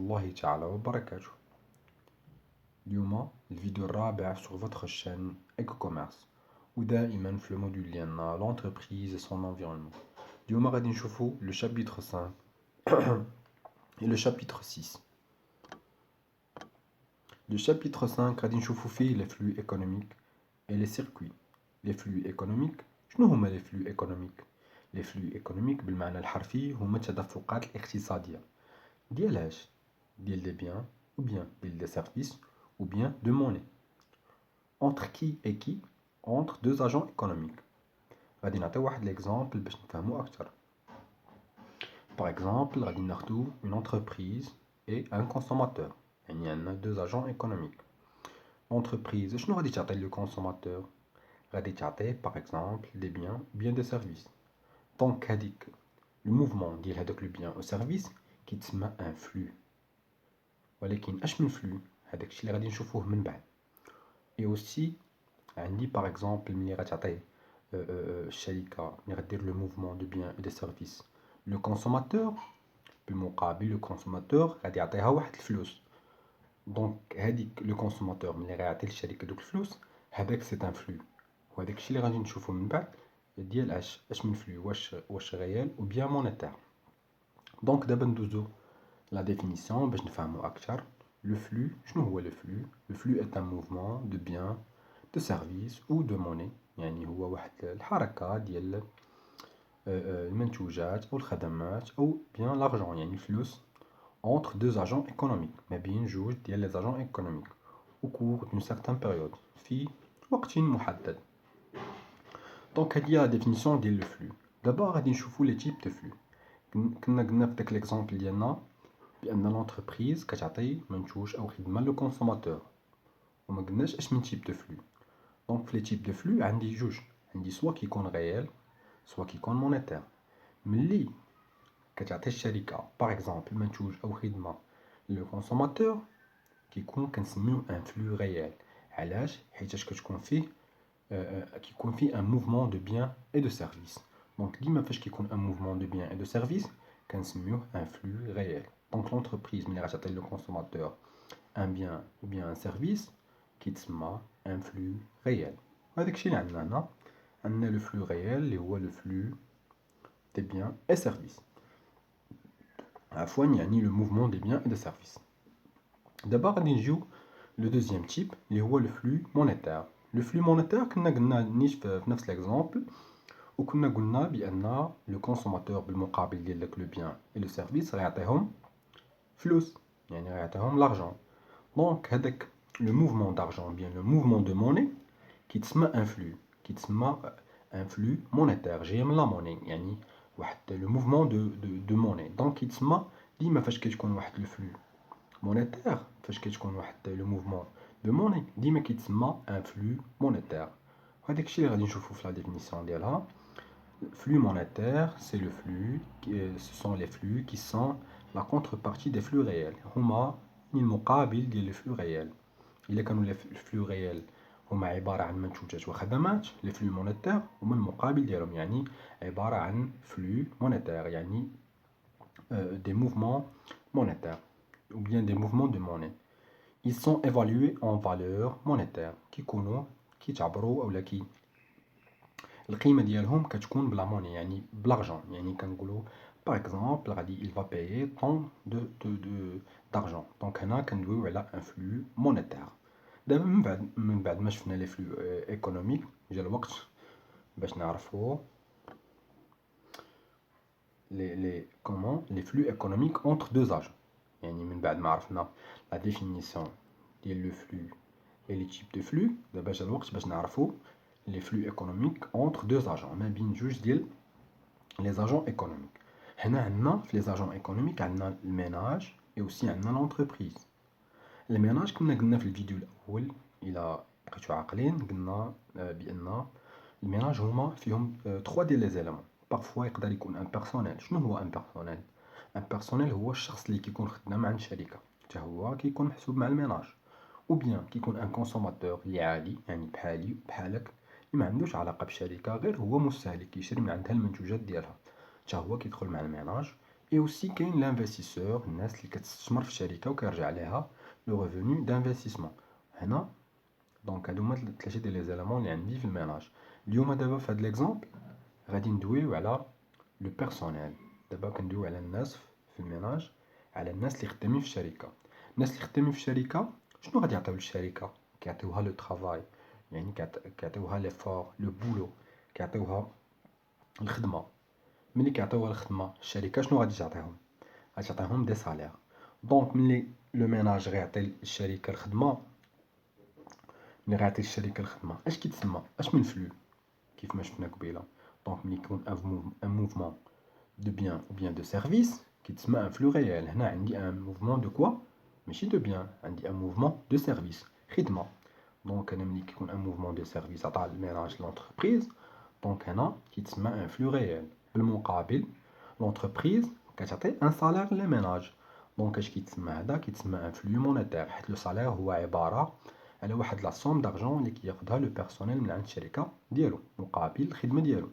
الله تعالى وبركاته. اليوم الفيديو الرابع sur votre chaîne EcoCommerce ودائما في الموديول ديالنا l'entreprise et son environnement. اليوم غادي نشوفوا le chapitre 5 et le chapitre 6. Le chapitre 5 غادي نشوفوا فيه les flux économiques et les circuits. Les flux économiques شنو هما les flux économiques؟ les flux économiques بالمعنى الحرفي هما التدفقات الاقتصادية ديالاش؟ ديال des biens ou bien ديال des services ou bien de monnaie. Entre qui et qui? Entre deux agents économiques. غادي نعطي واحد l'exemple باش نفهمو أكثر. Par exemple غادي ناخدو une entreprise et un consommateur. يعني عندنا deux agents économiques. L'entreprise شنو غادي تعطي le consommateur؟ غادي تعطي par exemple des biens ou bien des services. Donc هاديك le mouvement ديال هذاك le bien au service كيتسمى un flux. ولكن اش من flux؟ هذاك الشيء اللي غادي نشوفوه من بعد. Et aussi عندي par exemple ملي غتعطي الشركة ملي غدير le mouvement de biens et de services le consommateur بالمقابل le consommateur غادي يعطيها واحد الفلوس. دونك هاديك le consommateur ملي غيعطي للشركة دوك الفلوس هذاك c'est un flux. وهذاك الشيء اللي غادي نشوفو من بعد ديال اش من flux واش غيال ou bien monétaire. دونك دابا ندوزو la définition باش نفهمو أكثر. Le flux شنو هو le flux؟ Le flux est un mouvement de biens de services ou de monnaie. يعني هو واحد الحركة ديال المنتوجات أو الخدمات أو bien l'argent يعني الفلوس entre deux agents économiques ما بين جوج ديال les agents économiques au cours d'une certaine période في وقت محدد. دونك هادي هي la définition ديال le flux. دابا غادي نشوفو les types de flux. كنا قلنا في داك l'exemple ديالنا بأن l'entreprise كتعطي منتوج أو خدمة لو كونسوماتور وما قلناش اش من تيب دو فلو. دونك في لي تيب دو فلو عندي جوج، عندي سوا كيكون غيال سوا كيكون مونيتير. ملي كتعطي الشركة باغ اكزومبل منتوج أو خدمة لو كونسوماتور كيكون كنسميوه ان فلو غيال. علاش؟ حيتاش كتكون فيه ان موفمون دو بيان اي دو سيرفيس. دونك ديما فاش كيكون ان موفمون دو بيان اي دو سيرفيس كنسميوه ان فلو غيال. Donc l'entreprise ملي غتعطي le consommateur un bien ou bien un service كيتسمى un flux réel. هذاك الشيء اللي عندنا هنا. عندنا le flux réel اللي هو le flux des biens et services. عفوا يعني le mouvement des biens et des services. دابا غادي نجيو le deuxième type اللي هو le flux monétaire. Le flux monétaire كنا قلنا نيش في نفس l'exemple وكنا قلنا بأن le consommateur بالمقابل ديال داك le bien et le service غيعطيهم فلوس يعني غيعطيهم l'argent. دونك هذاك لو موفمون d'argent bien لو موفمون دو موني كيتسمى ان فلو، كيتسمى ان فلو مونيتير جاي من لا موني يعني واحد لو موفمون دو موني. دونك كيتسمى ديما فاش كتكون واحد لو فلو مونيتير فاش كتكون واحد لو موفمون دو موني ديما كيتسمى ان فلو مونيتير. وهذاك الشيء اللي غادي نشوفو في لا ديفينيسيون ديالها. Flux monétaire, c'est le flux, ce sont les flux qui sont la contrepartie des flux réels. هما المقابل ديال الفلو réels. إلا كانوا الفلو réels هما عبارة عن منتوجات وخدمات، les flux monétaires هما المقابل ديالهم يعني عبارة عن flux monétaire يعني des mouvements monétaires ou bien des mouvements de monnaie. Ils sont évalués en valeur monétaire كيتعبروا أولا القيمة ديالهم كتكون بلا موني يعني بلاغجون. يعني كنقولوا باغ اكزومبل غادي il va payer tant d'argent. دونك هنا كندويو على ان فلو مونيتير. دابا من بعد ما شفنا لي فلو ايكونوميك جا الوقت باش نعرفوا لي كومون لي فلو ايكونوميك entre deux agents. يعني من بعد ما عرفنا لا ديفينيسيون ديال لو فلو et les types de flux دابا جا الوقت باش نعرفوا les flux économiques entre deux agents ما بين جوج ديال les agents économiques. هنا عندنا في les agents économiques عندنا الميناج et aussi عندنا l'entreprise. الميناج كنا قلنا في الفيديو الأول إلا بقيتو عاقلين قلنا بأن الميناج هما فيهم 3 ديال لي زيليمون. بارفوا يقدر يكون ان بيرسونيل. شنو هو ان بيرسونيل؟ ان بيرسونيل هو الشخص اللي كيكون خدام عند شركة حتى هو كيكون محسوب مع الميناج. ou bien كيكون ان كونسوماتور اللي عادي يعني بحالي بحالك ما عندوش علاقة بالشركة غير هو مستهلك كيشري من عندها المنتوجات ديالها حتى هو كيدخل مع الميناج. Et aussi كاين l'investisseur, الناس اللي كتستثمر في الشركة وكيرجع عليها لو ريفوني دانفستيسمون. هنا دونك هادو هما ثلاثة ديال لي زيلامون اللي عندي في الميناج. اليوم دابا في هاد ليكزامبل غادي ندويو على لو بيرسونيل. دابا كندويو على الناس في الميناج، على الناس اللي خدامين في الشركة. الناس اللي خدامين في الشركة شنو غادي يعطيو للشركة؟ كيعطيوها لو طرافاي، يعني كيعطيوها ليفور لو بولو، كيعطيوها الخدمة. ملي كيعطيوها الخدمة الشركة شنو غادي تعطيهم؟ غادي تعطيهم دي سالير. دونك ملي لو ميناج غيعطي للشركة الخدمة، ملي غيعطي للشركة الخدمة اش كيتسمى؟ اش من فلو كيف ما شفنا قبيله. دونك ملي يكون ان موفمون دو بيان ou bien de service كيتسمى ان فلو ريال. هنا عندي ان موفمون دو كوا؟ ماشي دو بيان، عندي ان موفمون دو سيرفيس، خدمة. دونك انا ملي كيكون ان موفمون دو سيرفيس عطا الميناج لونتربريز، دونك هنا كيتسمى ان فلو ريال. بالمقابل لونتربريز كتعطي ان سالير للميناج، دونك اش كيتسمى هذا؟ كيتسمى ان فلو مونيتير، حيت لو سالير هو عبارة على واحد لا سوم دارجون اللي كياخدها لو بيرسونيل من عند الشركة ديالو مقابل الخدمة ديالو.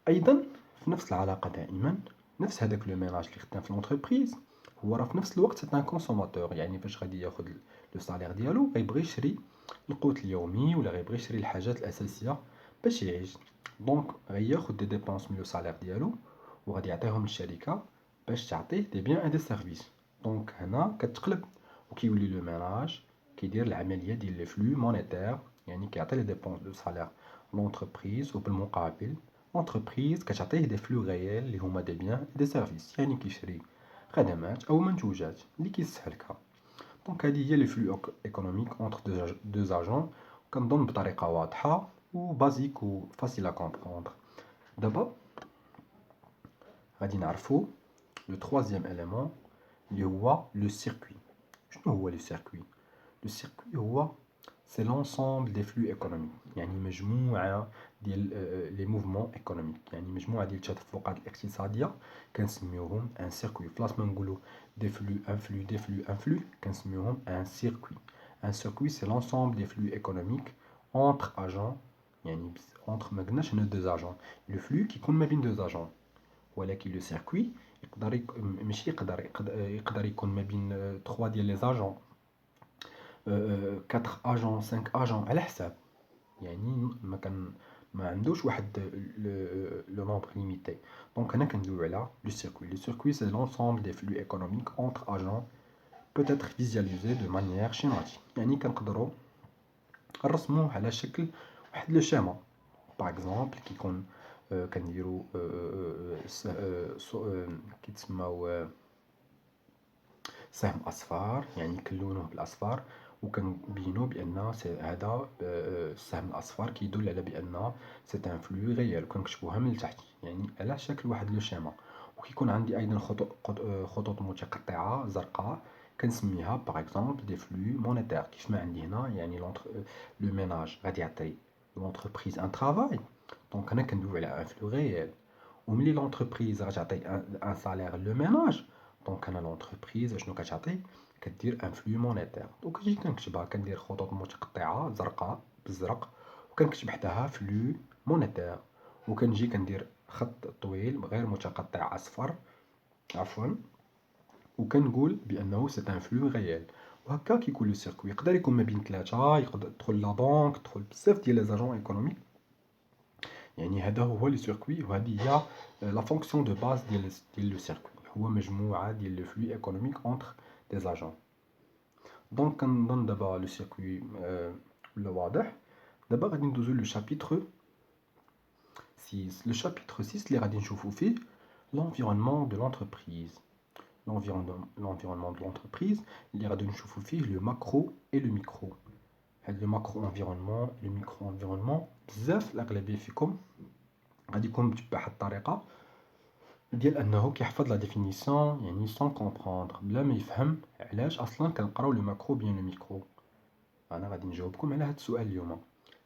ايضا في نفس العلاقة دائما نفس هذاك لو ميناج اللي خدام في لونتربريز هو راه في نفس الوقت سي ان كونسوماتور، يعني فاش غادي ياخد لو سالير ديالو غيبغي يشري القوت اليومي ولا غيبغي يشري الحاجات الاساسيه باش يعيش. دونك غياخد دي ديبونس من لو سالير ديالو وغادي يعطيهم للشركه باش تعطيه دي بيان اند دي سيرفيس. دونك هنا كتقلب وكيولي لو ميناج كيدير العمليه ديال لي فلو مونيتير، يعني كيعطي لي ديبونس دو سالير لونتربريز وبالمقابل لونتربريز كتعطيه دي فلو غيال اللي هما دي بيان دي سيرفيس، يعني كيشري خدمات او منتوجات اللي كيستهلكها. دونك هذه هي لي فلو ايكونوميك اونتر دو اجون، كنظن بطريقه واضحه و بازيك و فاسيل ا كومبروندر. دابا غادي نعرفو لو troisième élément اللي هو لو سيركوي. شنو هو لو سيركوي؟ لو سيركوي هو سي لونسومبل دي فلو ايكونوميك، يعني مجموعه ديال لي موفمون ايكونوميك، يعني مجموعه ديال التدفقات الاقتصاديه كنسميوهم ان سيركوي. بلاص ما نقولوا دي فلو ان فلو دي فلو ان فلو كنسميوهم ان سيركوي. ان سيركوي سي لونسومبل دي فلو ايكونوميك اونتر اجون، يعني اونتر ما قلناش هنا دو اجون. لو فلو كيكون ما بين دو اجون، ولكن لو سيركوي يقدر ماشي يقدر يكون ما بين 3 ديال لي اجون، 4 اجون، 5 اجون، على حساب. يعني ما عندوش واحد لو نومبر ليميتي. دونك هنا كندويو على لو سيركوي. لو سيركوي سي لونسومبل دي فلو ايكونوميك اونتر اجون peut être visualisé de manière schématique، يعني كنقدروا نرسموه على شكل واحد لو شيما. باغ اكزومبل كيكون كنديروا كيتسماو سهم اصفار، يعني كنلونوه بالاصفار وكنبينوا بان هذا السهم الاصفر كيدل على بان سي ان فلو ريال، وكنكتبوها من التحت يعني على شكل واحد لو شيما. وكيكون عندي ايضا خطوط متقطعه زرقاء كنسميها باغ اكزومبل دي فلو مونيتير. كيف ما عندي هنا يعني لو ميناج غادي يعطي لونتربريز ان ترافاي، دونك هنا كندوي على ان فلو ريال. وملي لونتربريز غتعطي ان سالير لو ميناج، دونك انا لونتربريز شنو كتعطي؟ كدير ان فلو مونيتير. دونك كنجي كنكتبها، كندير خطوط متقطعه زرقاء بالزرق وكنكتب حداها فلو مونيتير، وكنجي كندير خط طويل غير متقطع اصفر عفوا وكنقول بانه سي ان فلو ريال. وهكا كيكون لو سيركوي. يقدر يكون ما بين ثلاثه، يقدر تدخل لا بنك، تدخل بزاف ديال لي زاجون ايكونوميك. يعني هذا هو لو سيركوي، وهذه هي لا فونكسيون دو باز ديال لو سيركوي، هو مجموعه ديال لو فلو ايكونوميك اونتر دي زاجون. دونك كنظن دابا لو سيركوي ولا واضح. دابا غادي ندوزو لو شابيتر 6. لو شابيتر 6 اللي غادي نشوفو فيه l'environnement de l'entreprise. L'environnement de l'entreprise اللي غادي نشوفو فيه لو ماكرو اي لو ميكرو. هاد لو ماكرو انفيرونمون لو ميكرو انفيرونمون بزاف الاغلبيه فيكم غادي يكون بواحد الطريقه ديال انه كيحفظ لا ديفينيسيون، يعني سون كومبروندر، بلا ما يفهم علاش اصلا كنقراو لو ماكرو بيان لو ميكرو. انا غادي نجاوبكم على هاد السؤال اليوم،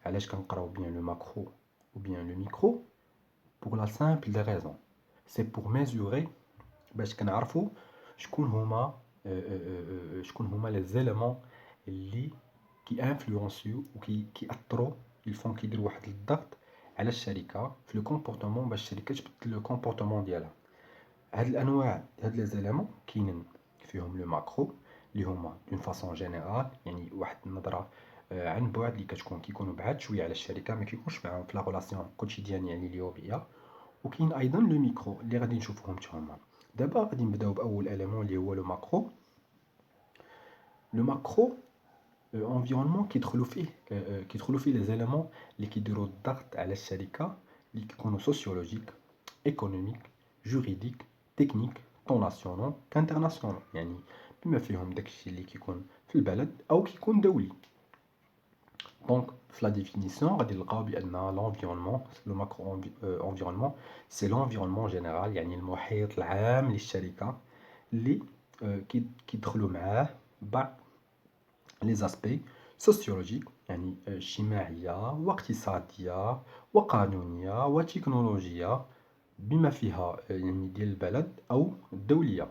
علاش كنقراو بيان لو ماكرو ou bien le micro. pour la simple des raisons, c'est pour mesurer باش كنعرفوا شكون هما لي زيليمون اللي كي انفلونسيو كيأثروا يلفون كيديروا واحد الضغط على الشركه في لو كومبورتمون باش الشركه تبدل لو كومبورتمون ديالها. هاد الانواع هاد لي زيليمون كاينين فيهم لو ماكرو اللي هما دون فاسون جينيرال، يعني واحد النظره عن بعد اللي كتكون كيكونوا بعاد شويه على الشركه، ما كيكونش معاهم في لا ريلاسيون كوتيديان يعني اليوميه. وكاين ايضا لو ميكرو اللي غادي نشوفوهم نتوما. دابا غادي نبداو باول اليمون اللي هو لو ماكرو. لو ماكرو انفيرونمون كيدخلوا فيه لي زيليمون اللي كيديروا الضغط على الشركه، اللي كيكونوا سوسيولوجيك، ايكونوميك، جوريديك، تكنيك، طون ناسيونال كانترناسيونال، يعني بما فيهم داكشي اللي كيكون في البلد او كيكون دولي. دونك في لا ديفينيسيون غادي نلقاو بان لونفيرونمون لو ماكرو انفيرونمون سي لونفيرونمون جينيرال، يعني المحيط العام للشركه اللي كيدخلوا معاه بعض لي زاسبي سوسيولوجيك، يعني اجتماعيه واقتصاديه وقانونيه وتكنولوجيه بما فيها يعني ديال البلد او الدوليه.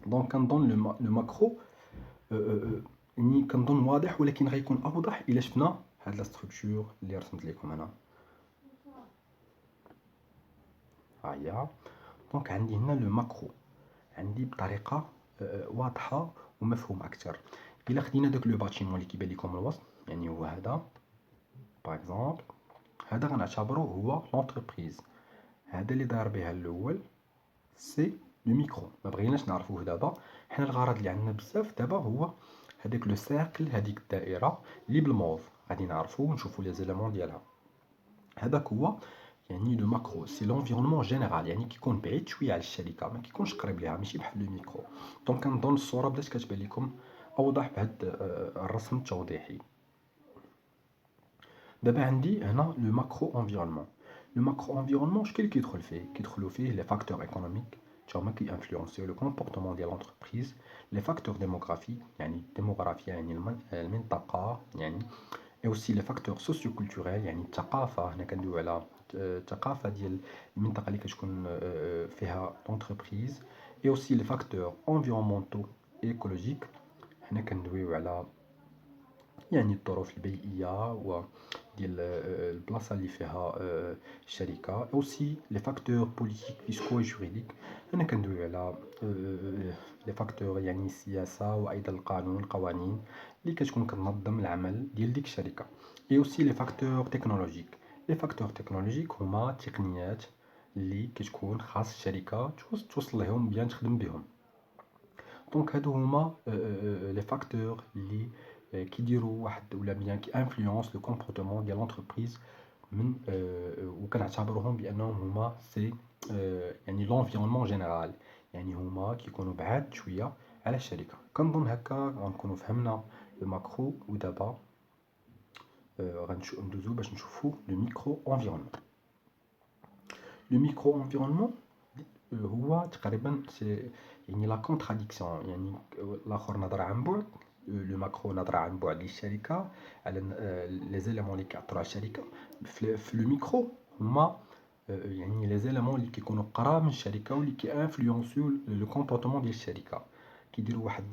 دونك كنظن لو ماكرو يعني كنظن واضح، ولكن غيكون اوضح الا شفنا هاد لا ستركتور اللي رسمت لكم انا. ها هي. دونك عندي هنا لو ماكرو عندي بطريقه واضحه ومفهوم اكثر. الا خدينا داك لو باتيمون اللي كيبان لكم الوسط، يعني هو هذا باغ اكزومبل، هذا غنعتبروه هو لونتربريز. هذا اللي داير بها الاول سي لو ميكرو. ما بغيناش نعرفوه دابا، حنا الغرض اللي عندنا بزاف دابا هو هذاك لو سيركل، هذيك الدائره اللي بالموف غادي نعرفو ونشوفو لي زيليمون ديالها. هذاك هو يعني لو ماكرو سي لونفيرونمون جينيرال، يعني كيكون بعيد شويه على الشركه، ما كيكونش قريب ليها، ماشي بحال لو ميكرو. دونك كنظن الصوره بدات كتبان لكم اوضح بهذا الرسم التوضيحي. دابا عندي هنا لو ماكرو انفيرونمون. لو ماكرو انفيرونمون شكون اللي كيدخل فيه؟ كيدخلوا فيه لي فاكتور ايكونوميك هما كي انفلونسيو لو كومبورتمون ديال لونتربريز، لي فاكتور ديموغرافيك يعني الديموغرافيا يعني المنطقه يعني، اي اوسي لي فاكتور سوسيو كولتوريل يعني الثقافه، هنا كندويو على الثقافه ديال المنطقه اللي كتكون فيها لونتربريز، اي اوسي لي فاكتور انفيرونمونتو ايكولوجيك، هنا كندويو على يعني الظروف البيئيه و ديال البلاصه اللي فيها الشركه، اوسي لي فاكتور بوليتيك فيسكو جوريديك، هنا كندويو على لي فاكتور يعني السياسه وايضا القانون القوانين اللي كتكون كتنظم العمل ديال ديك الشركه. اي اوسي لي فاكتور تكنولوجيك. لي فاكتور تكنولوجيك هما التقنيات اللي كتكون خاص الشركه توصل لهم بيان تخدم بهم. دونك هادو هما لي فاكتور اللي كيديروا واحد ولا بيان كي انفلونس لو كومبورتمون ديال لونتربريز من وكنعتبروهم بانهم هما سي يعني لونفيرونمون جينيرال، يعني هما كيكونوا بعاد شويه على الشركه. كنظن هكا غنكونوا فهمنا لو ماكرو. ودابا غندوزو باش نشوفو لو ميكرو انفيرونمون. لو ميكرو انفيرونمون هو تقريبا يعني لا كونتراديكسيون، يعني الاخر نظره عن بعد، لو ماكرو نظره عن بعد للشركه على لي زيليمون اللي كيعطروا على الشركه. في لو ميكرو هما يعني لي زيليمون اللي كيكونوا قراب من الشركه واللي كيانفلونسيو لو كومبورتمون ديال الشركه، كيديروا واحد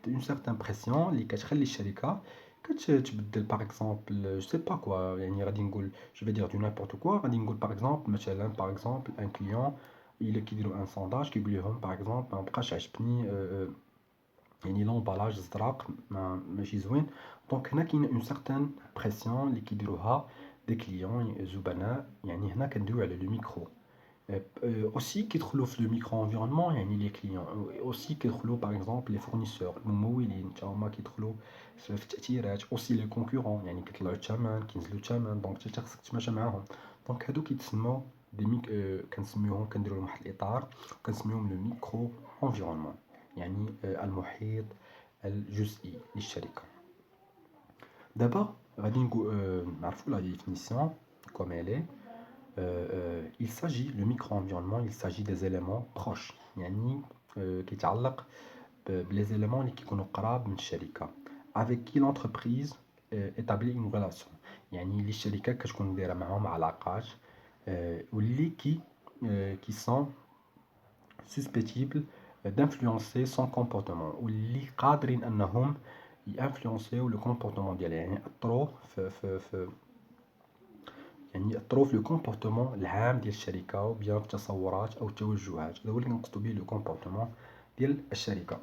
اون سيغتان بريسيون اللي كتخلي الشركه كتبدل باغ اكزومبل جو سي با كوا، يعني غادي نقول جو في دير دو نيمبورط كوا، غادي نقول باغ اكزومبل مثلا باغ اكزومبل ان كليون الا كيديروا ان سونداج كيقول لهم باغ اكزومبل ما بقاش عجبني يعني لومبالاج الزراق ماشي زوين. دونك هنا كاين اون سيغتان بريسيون اللي كيديروها دي كليون زبناء، يعني هنا كندويو على لو ميكرو. اوسي كيدخلوا في لو ميكرو انفيرونمون يعني لي كليون، اوسي كيدخلوا باغ اكزومبل لي فورنيسور الممولين حتى هما كيدخلوا في التاثيرات، اوسي لي كونكورون يعني كيطلعوا الثمن كينزلوا الثمن، دونك انت خصك تماشى معاهم. دونك هادو كيتسموا دي كنسميوهم كنديروا لهم واحد الاطار كنسميوهم لو ميكرو انفيرونمون، يعني المحيط الجزئي للشركه. دابا غادي نقول نعرفوا لا ديفينيسيون كوم elle est. Il s'agit, le micro-environnement, il s'agit des éléments proches يعني كيتعلق بلي éléments اللي كيكونوا قراب من الشركة avec qui l'entreprise établit une relation، يعني اللي الشركة كتكون دايرة معاهم علاقات واللي qui sont susceptibles d'influencer son comportement واللي قادرين انهم يانفلونسيو لو كومبورتمون ديالها، يعني يأثروا في يعني يأثروا في لو كومبورتمون العام ديال الشركة وبيان في التصورات أو التوجهات. هذا هو اللي كنقصدو بيه لو كومبورتمون ديال الشركة.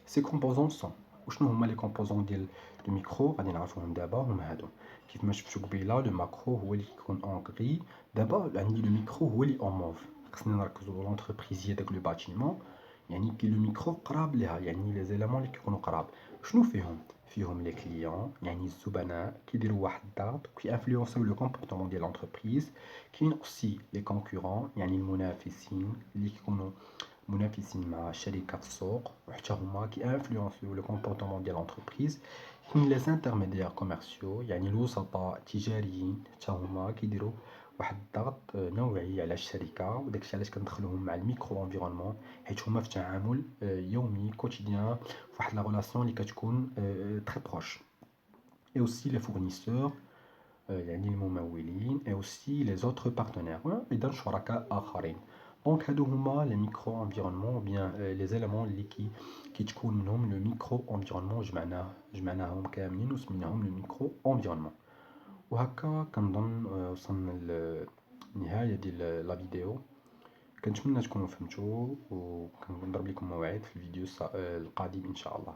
سي كومبوزون سون، وشنو هما لي كومبوزون ديال لو ميكرو غادي نعرفوهم دابا. هما هادو كيف ما شفتو قبيله، لو ماكرو هو اللي كيكون اون غري. دابا عندي لو ميكرو هو اللي اون موف. خصنا نركزو لونتربريز داك لو باتيمون، يعني كي لو ميكرو قراب ليها، يعني لي زيلامون اللي كيكونوا قراب شنو فيهم؟ فيهم لي كليون يعني الزبناء كيديروا واحد الضغط كي انفلونسيو لو كومبورتمون ديال لونتربريز. كاين اوسي لي كونكورون يعني المنافسين اللي كيكونوا منافسين مع الشركة في السوق، وحتى هما كي انفلونسيو لو كومبورتمون ديال لونتربريز. كاين لي انترميديير كوميرسيو يعني الوسطاء التجاريين، حتى هما كيديروا واحد الضغط نوعي على الشركة، وداكشي علاش كندخلوهم مع الميكرو انفيرونمون، حيت هما في تعامل يومي كوتيديان فواحد لا غولاسيون اللي كتكون تري بروش. اي اوسي لي فورنيسور يعني الممولين، اي اوسي لي زوتر بارتنير، اذا شركاء اخرين. دونك هادو هما لي ميكرو انفيرونمون بيان لي زيليمون اللي كيتكون منهم لو ميكرو انفيرونمون. جمعناهم كاملين وسميناهم لو ميكرو انفيرونمون. وهكا كنظن وصلنا للنهاية ديال لا فيديو. كنتمنى تكونوا فهمتوا، وكنضرب لكم موعد في الفيديو القادم ان شاء الله.